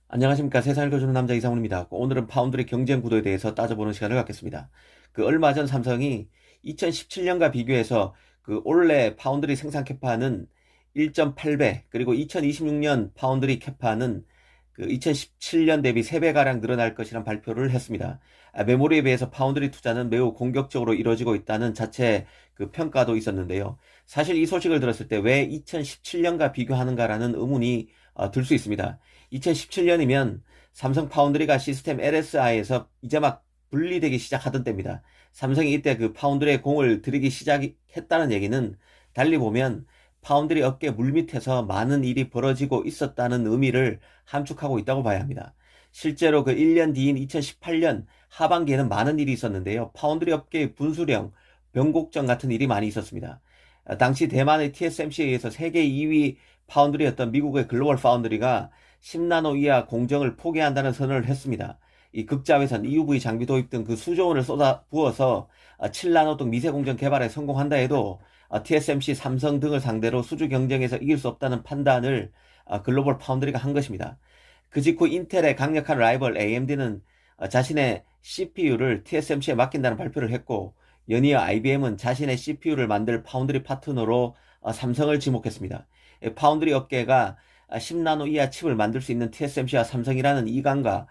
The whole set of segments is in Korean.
안녕하십니까. 세상을 읽어주는 남자 이상훈입니다. 오늘은 파운드의 경쟁 구도에 대해서 따져보는 시간을 갖겠습니다. 얼마 전 삼성이 2017년과 비교해서 올해 파운드리 생산 캐파는 1.8배, 그리고 2026년 파운드리 캐파는 2017년 대비 3배가량 늘어날 것이란 발표를 했습니다. 메모리에 비해서 파운드리 투자는 매우 공격적으로 이루어지고 있다는 자체 평가도 있었는데요. 사실 이 소식을 들었을 때 왜 2017년과 비교하는가라는 의문이 들 수 있습니다. 2017년이면 삼성 파운드리가 시스템 LSI에서 이제 막 분리되기 시작하던 때입니다. 삼성이 이때 파운드리에 공을 들이기 시작했다는 얘기는 달리 보면 파운드리 업계 물밑에서 많은 일이 벌어지고 있었다는 의미를 함축하고 있다고 봐야 합니다. 실제로 1년 뒤인 2018년 하반기에는 많은 일이 있었는데요. 파운드리 업계의 분수령, 변곡점 같은 일이 많이 있었습니다. 당시 대만의 TSMC에 의해서 세계 2위 파운드리였던 미국의 글로벌 파운드리가 10나노 이하 공정을 포기한다는 선언을 했습니다. 이 극자외선, EUV 장비 도입 등 수조 원을 쏟아 부어서 7나노 등 미세 공정 개발에 성공한다 해도 TSMC, 삼성 등을 상대로 수주 경쟁에서 이길 수 없다는 판단을 글로벌 파운드리가 한 것입니다. 그 직후 인텔의 강력한 라이벌 AMD는 자신의 CPU를 TSMC에 맡긴다는 발표를 했고, 연이어 IBM은 자신의 CPU를 만들 파운드리 파트너로 삼성을 지목했습니다. 파운드리 업계가 10나노 이하 칩을 만들 수 있는 TSMC와 삼성이라는 이강과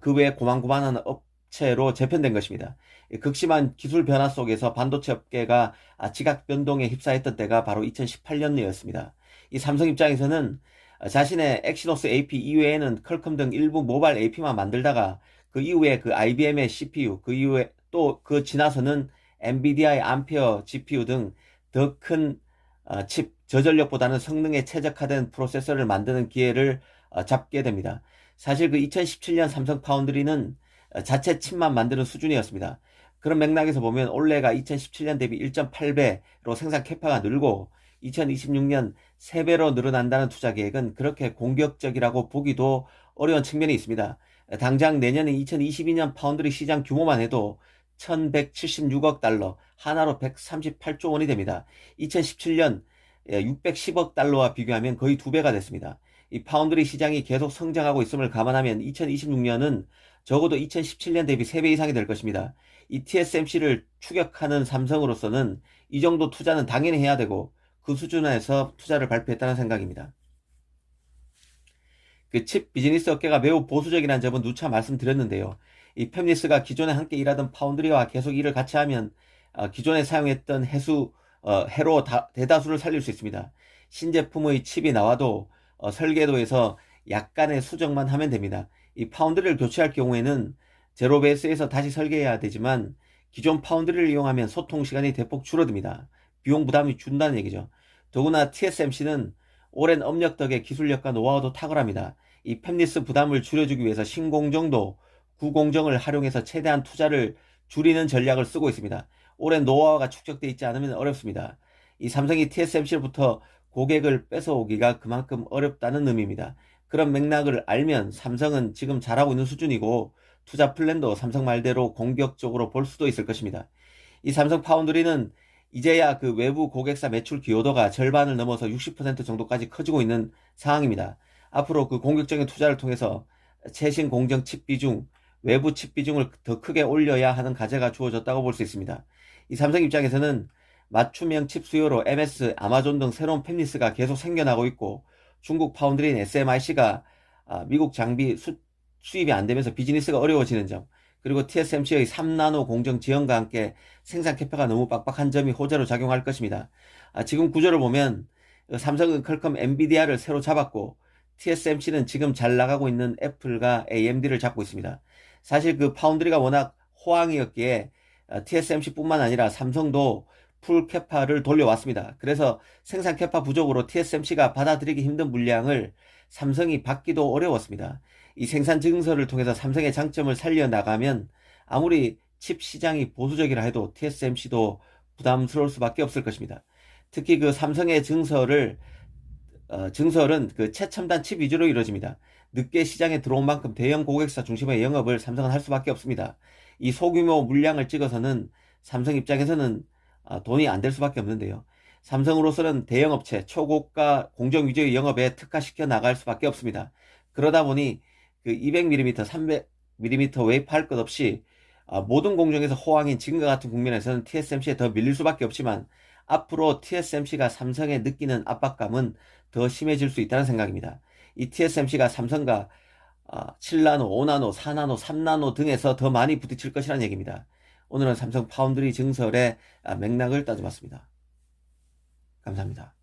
그 외에 고만고만한 업체로 재편된 것입니다. 극심한 기술 변화 속에서 반도체 업계가 지각 변동에 휩싸였던 때가 바로 2018년이었습니다. 이 삼성 입장에서는 자신의 엑시노스 AP 이외에는 퀄컴 등 일부 모바일 AP만 만들다가 그 이후에 IBM의 CPU, 그 이후에 또 지나서는 엔비디아의 암페어 GPU 등 더 큰 칩 저전력보다는 성능에 최적화된 프로세서를 만드는 기회를 잡게 됩니다. 사실 2017년 삼성 파운드리는 자체 칩만 만드는 수준이었습니다. 그런 맥락에서 보면 올해가 2017년 대비 1.8배로 생산 캐파가 늘고 2026년 3배로 늘어난다는 투자 계획은 그렇게 공격적이라고 보기도 어려운 측면이 있습니다. 당장 내년에 2022년 파운드리 시장 규모만 해도 1176억 달러, 하나로 138조 원이 됩니다. 2017년 610억 달러와 비교하면 거의 2배가 됐습니다. 이 파운드리 시장이 계속 성장하고 있음을 감안하면 2026년은 적어도 2017년 대비 3배 이상이 될 것입니다. 이 TSMC를 추격하는 삼성으로서는 이 정도 투자는 당연히 해야 되고 그 수준에서 투자를 발표했다는 생각입니다. 칩 비즈니스 업계가 매우 보수적이라는 점은 누차 말씀드렸는데요. 이 팹리스가 기존에 함께 일하던 파운드리와 계속 일을 같이 하면 기존에 사용했던 해로 대다수를 살릴 수 있습니다. 신제품의 칩이 나와도 설계도에서 약간의 수정만 하면 됩니다. 이 파운드리를 교체할 경우에는 제로 베이스에서 다시 설계해야 되지만 기존 파운드리를 이용하면 소통 시간이 대폭 줄어듭니다. 비용 부담이 준다는 얘기죠. 더구나 TSMC는 오랜 업력 덕에 기술력과 노하우도 탁월합니다. 이 팹리스 부담을 줄여주기 위해서 신공정도 구공정을 활용해서 최대한 투자를 줄이는 전략을 쓰고 있습니다. 오랜 노하우가 축적되어 있지 않으면 어렵습니다. 이 삼성이 TSMC로부터 고객을 뺏어오기가 그만큼 어렵다는 의미입니다. 그런 맥락을 알면 삼성은 지금 잘하고 있는 수준이고 투자 플랜도 삼성 말대로 공격적으로 볼 수도 있을 것입니다. 이 삼성 파운드리는 이제야 외부 고객사 매출 기여도가 절반을 넘어서 60% 정도까지 커지고 있는 상황입니다. 앞으로 공격적인 투자를 통해서 최신 공정 칩 비중, 외부 칩 비중을 더 크게 올려야 하는 과제가 주어졌다고 볼 수 있습니다. 이 삼성 입장에서는 맞춤형 칩 수요로 MS, 아마존 등 새로운 팹리스가 계속 생겨나고 있고 중국 파운드리인 SMIC가 미국 장비 수입이 안 되면서 비즈니스가 어려워지는 점, 그리고 TSMC의 3나노 공정 지원과 함께 생산 캐파가 너무 빡빡한 점이 호재로 작용할 것입니다. 지금 구조를 보면 삼성은 퀄컴 엔비디아를 새로 잡았고 TSMC는 지금 잘 나가고 있는 애플과 AMD를 잡고 있습니다. 사실 파운드리가 워낙 호황이었기에 TSMC뿐만 아니라 삼성도 풀 캐파를 돌려왔습니다. 그래서 생산 캐파 부족으로 TSMC가 받아들이기 힘든 물량을 삼성이 받기도 어려웠습니다. 이 생산 증서를 통해서 삼성의 장점을 살려나가면 아무리 칩 시장이 보수적이라 해도 TSMC도 부담스러울 수밖에 없을 것입니다. 특히 삼성의 증설은 최첨단 칩 위주로 이루어집니다. 늦게 시장에 들어온 만큼 대형 고객사 중심의 영업을 삼성은 할 수밖에 없습니다. 이 소규모 물량을 찍어서는 삼성 입장에서는 돈이 안 될 수밖에 없는데요. 삼성으로서는 대형업체, 초고가 공정 위주의 영업에 특화시켜 나갈 수밖에 없습니다. 그러다 보니 그 200mm, 300mm 웨이프 할 것 없이 모든 공정에서 호황인 지금과 같은 국면에서는 TSMC에 더 밀릴 수밖에 없지만 앞으로 TSMC가 삼성에 느끼는 압박감은 더 심해질 수 있다는 생각입니다. 이 TSMC가 삼성과 7나노, 5나노, 4나노, 3나노 등에서 더 많이 부딪힐 것이라는 얘기입니다. 오늘은 삼성 파운드리 증설의 맥락을 따져봤습니다. 감사합니다.